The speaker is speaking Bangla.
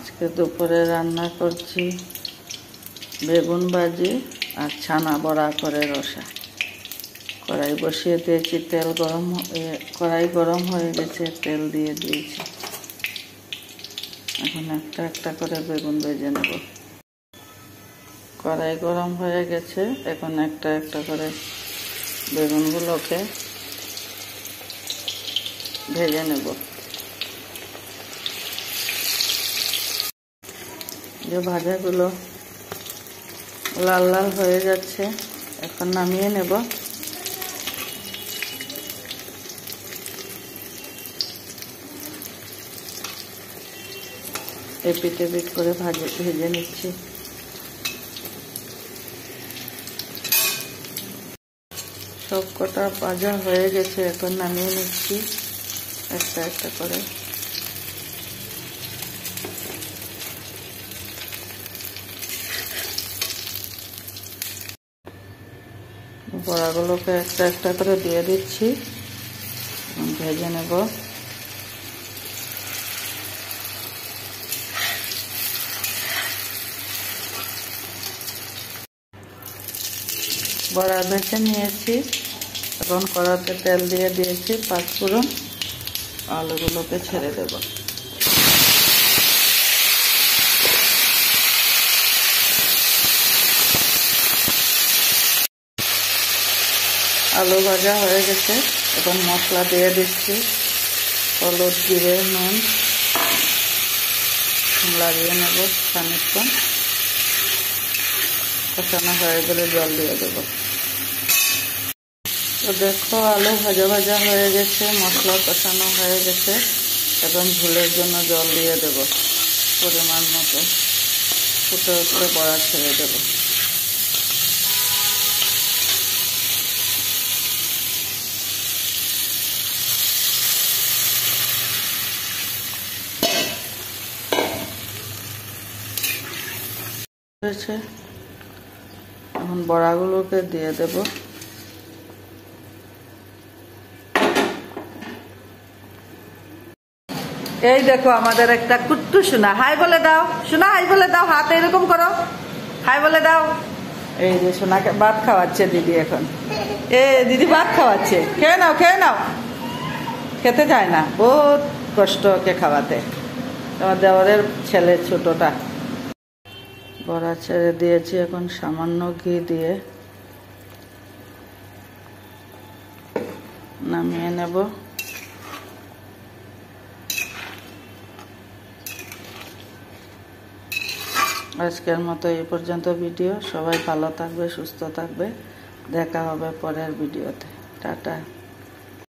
আজকে দুপুরে রান্না করছি বেগুন ভাজি আর ছানা বড়া করে রসা। কড়াই বসিয়ে দিয়েছি, কড়াই গরম হয়ে গেছে, তেল দিয়ে দিয়েছি। এখন একটা একটা করে বেগুন ভেজে নেব। কড়াই গরম হয়ে গেছে, এখন একটা একটা করে বেগুনগুলোকে ভেজে নেব। যে ভাজাগুলো লাল লাল হয়ে যাচ্ছে, এখন নামিয়ে নেব। এপিট এপিট করে ভেজে নিচ্ছি। সব কটা ভাজা হয়ে গেছে, এখন নামিয়ে নিচ্ছি একটা একটা করে। বড়াগুলোকে একটা একটা করে দিয়ে দিচ্ছি, ভেজে নেব। বড়া ভেজে নিয়েছি, এখন কড়াতে তেল দিয়ে দিয়েছি, পাঁচফোড়ন, আলুগুলোকে ছেড়ে দেব। আলু ভাজা হয়ে গেছে, এখন মশলা দিয়ে দিচ্ছি। হলুদ, জিরে, নুন লাগিয়ে নেব খানিকক্ষণ। কষানো হয়ে গেলে জল দিয়ে দেবো। তো দেখো, আলু ভাজা ভাজা হয়ে গেছে, মশলা কষানো হয়ে গেছে। এখন ঝোলের জন্য জল দিয়ে দেব পরিমাণ মতো। ফুটে উঠলে বড়া ছেড়ে দেবো। এখন বড়াগুলোকে দিয়ে দেব। এই দেখো আমাদের একটা কুট্টু সোনা, হাই বলে দাও। সোনা হাই বলে দাও, হাত এরকম করো, হাই বলে দাও। এই যে সোনাকে ভাত খাওয়াচ্ছে দিদি এখন। দিদি ভাত খাওয়াচ্ছে, খেয়ে নাও খেয়ে নাও। খেতে চায় না, বহুত কষ্ট ওকে খাওয়াতে। তোমার দেওরের ছেলে ছোটটা। বড়া ছেড়ে দিয়েছি, এখন সামান্য ঘি দিয়ে নামিয়ে নেব। আজকের মতো এই পর্যন্ত ভিডিও। সবাই ভালো থাকবে, সুস্থ থাকবে। দেখা হবে পরের ভিডিওতে। টাটা।